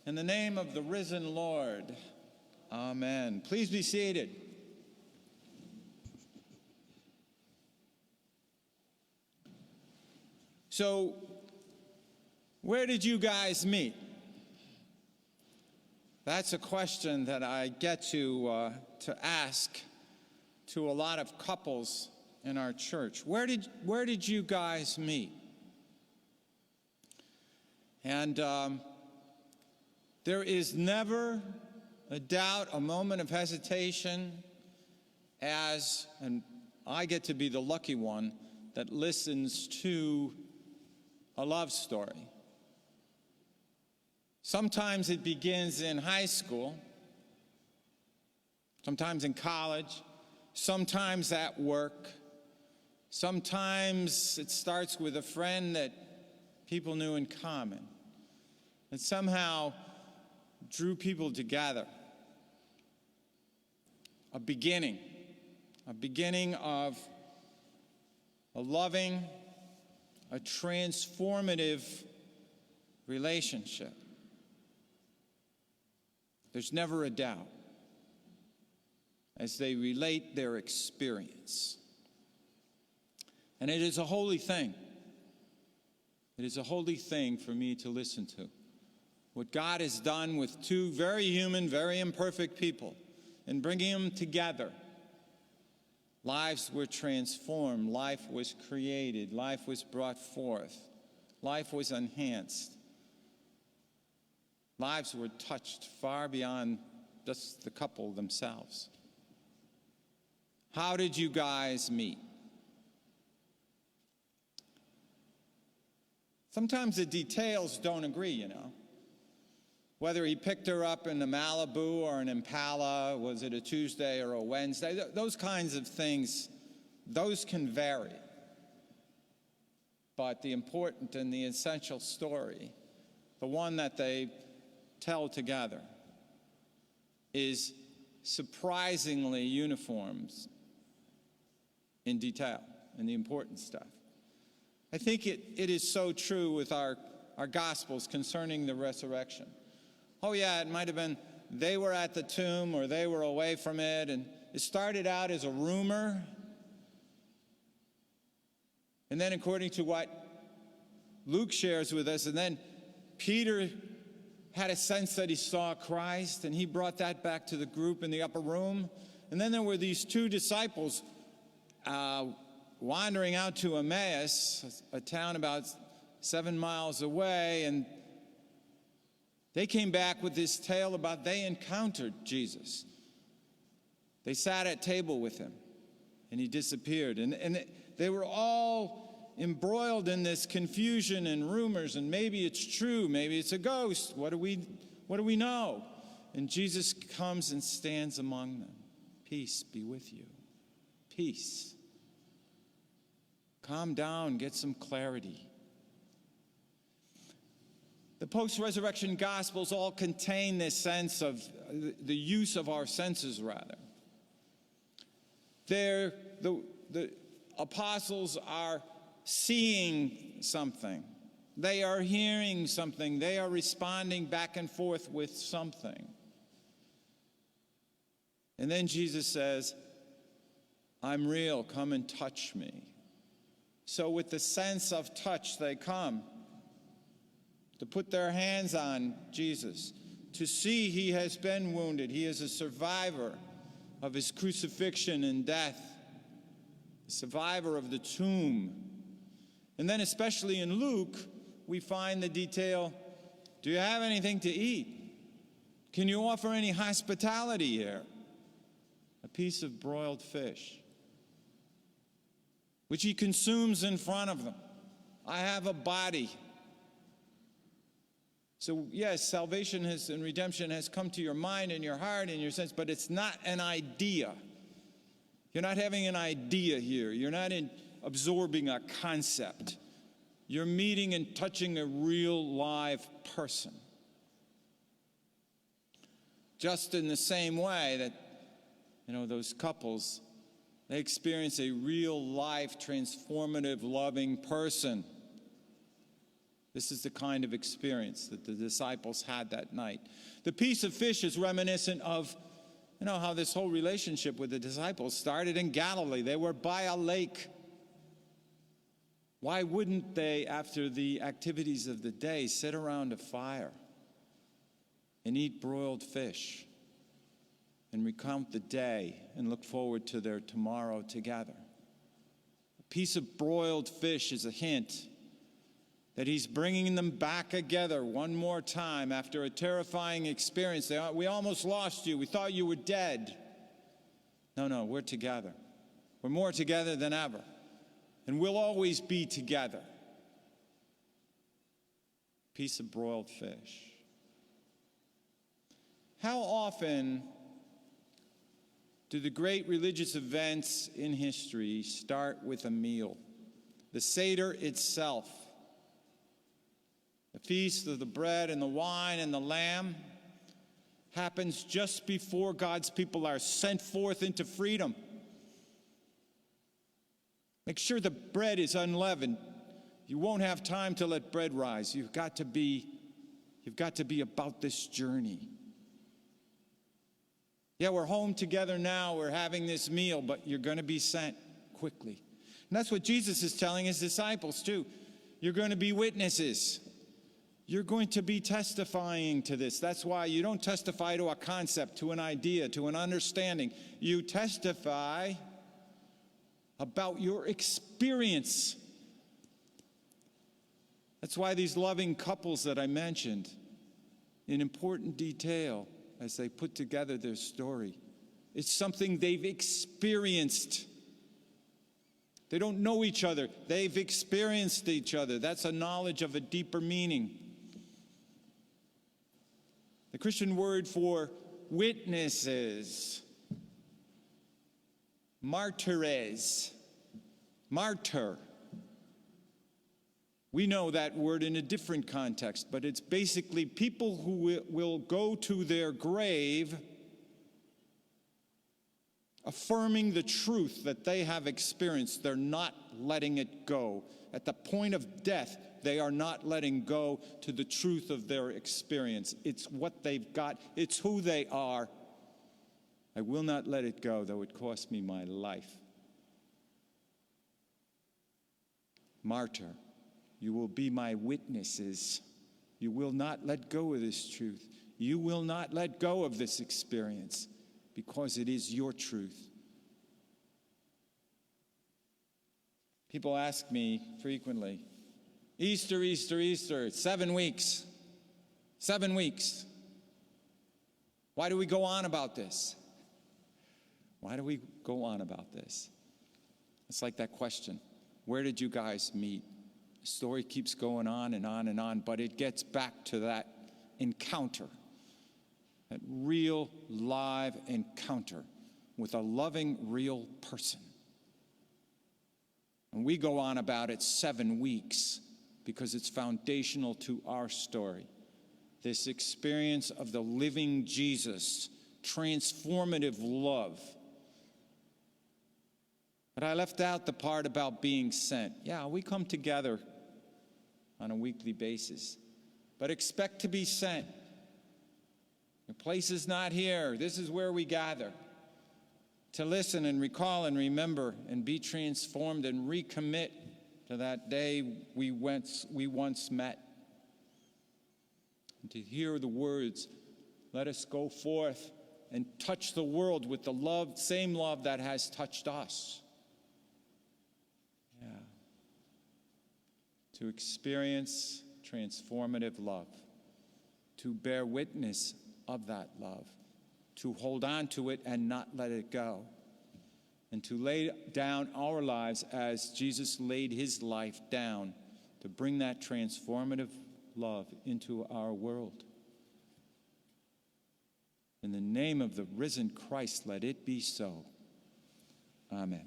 In the name of the risen Lord, amen. Please be seated. So, where did you guys meet? That's a question that I get to ask to a lot of couples in our church. Where did you guys meet? And there is never a doubt, a moment of hesitation, and I get to be the lucky one that listens to a love story. Sometimes it begins in high school, sometimes in college, sometimes at work, sometimes it starts with a friend that people knew in common. It somehow drew people together. A beginning of a loving, a transformative relationship. There's never a doubt as they relate their experience. And it is a holy thing. It is a holy thing for me to listen to. What God has done with two very human, very imperfect people in bringing them together. Lives were transformed. Life was created. Life was brought forth. Life was enhanced. Lives were touched far beyond just the couple themselves. How did you guys meet? Sometimes the details don't agree, you know. Whether he picked her up in a Malibu or an Impala, was it a Tuesday or a Wednesday? Those kinds of things, those can vary. But the important and the essential story, the one that they tell together, is surprisingly uniform in detail, in the important stuff. I think it is so true with our Gospels concerning the resurrection. Oh yeah, it might have been they were at the tomb or they were away from it, and it started out as a rumor. And then according to what Luke shares with us, and then Peter had a sense that he saw Christ, and he brought that back to the group in the upper room. And then there were these two disciples wandering out to Emmaus, a town about 7 miles away, and they came back with this tale about they encountered Jesus. They sat at table with him, and he disappeared. And they were all embroiled in this confusion and rumors, and maybe it's true, maybe it's a ghost. What do we know? And Jesus comes and stands among them. Peace be with you. Peace. Calm down, get some clarity. The post-resurrection Gospels all contain this sense of the use of our senses, rather. The apostles are seeing something. They are hearing something. They are responding back and forth with something. And then Jesus says, I'm real, come and touch me. So with the sense of touch, they come to put their hands on Jesus, to see he has been wounded. He is a survivor of his crucifixion and death, a survivor of the tomb. And then especially in Luke, we find the detail, do you have anything to eat? Can you offer any hospitality here? A piece of broiled fish, which he consumes in front of them. I have a body. So yes, salvation and redemption has come to your mind and your heart and your sense, but it's not an idea. You're not having an idea here. You're not absorbing a concept. You're meeting and touching a real live person. Just in the same way that, those couples, they experience a real life, transformative, loving person. This is the kind of experience that the disciples had that night. The piece of fish is reminiscent of, how this whole relationship with the disciples started in Galilee. They were by a lake. Why wouldn't they, after the activities of the day, sit around a fire and eat broiled fish and recount the day and look forward to their tomorrow together? A piece of broiled fish is a hint that he's bringing them back together one more time after a terrifying experience. We almost lost you. We thought you were dead. No, we're together. We're more together than ever. And we'll always be together. Piece of broiled fish. How often do the great religious events in history start with a meal? The Seder itself. The feast of the bread and the wine and the lamb happens just before God's people are sent forth into freedom. Make sure the bread is unleavened. You won't have time to let bread rise. You've got to be about this journey. Yeah, we're home together now. We're having this meal, but you're going to be sent quickly. And that's what Jesus is telling his disciples too. You're going to be witnesses. You're going to be testifying to this. That's why you don't testify to a concept, to an idea, to an understanding. You testify about your experience. That's why these loving couples that I mentioned, in important detail as they put together their story, it's something they've experienced. They don't know each other. They've experienced each other. That's a knowledge of a deeper meaning. The Christian word for witnesses, martyres, martyr. We know that word in a different context, but it's basically people who will go to their grave affirming the truth that they have experienced. They're not letting it go. At the point of death, they are not letting go to the truth of their experience. It's what they've got. It's who they are. I will not let it go, though it cost me my life. Martyr, you will be my witnesses. You will not let go of this truth. You will not let go of this experience because it is your truth. People ask me frequently, Easter, Easter, Easter, 7 weeks. 7 weeks. Why do we go on about this? Why do we go on about this? It's like that question, where did you guys meet? The story keeps going on and on and on, but it gets back to that encounter, that real, live encounter with a loving, real person. And we go on about it 7 weeks because it's foundational to our story. This experience of the living Jesus, transformative love. But I left out the part about being sent. Yeah, we come together on a weekly basis, but expect to be sent. The place is not here. This is where we gather to listen and recall and remember and be transformed and recommit to that day we once met. And to hear the words, let us go forth and touch the world with the love, same love that has touched us. Yeah. To experience transformative love, to bear witness of that love, to hold on to it and not let it go, and to lay down our lives as Jesus laid his life down to bring that transformative love into our world. In the name of the risen Christ, let it be so. Amen.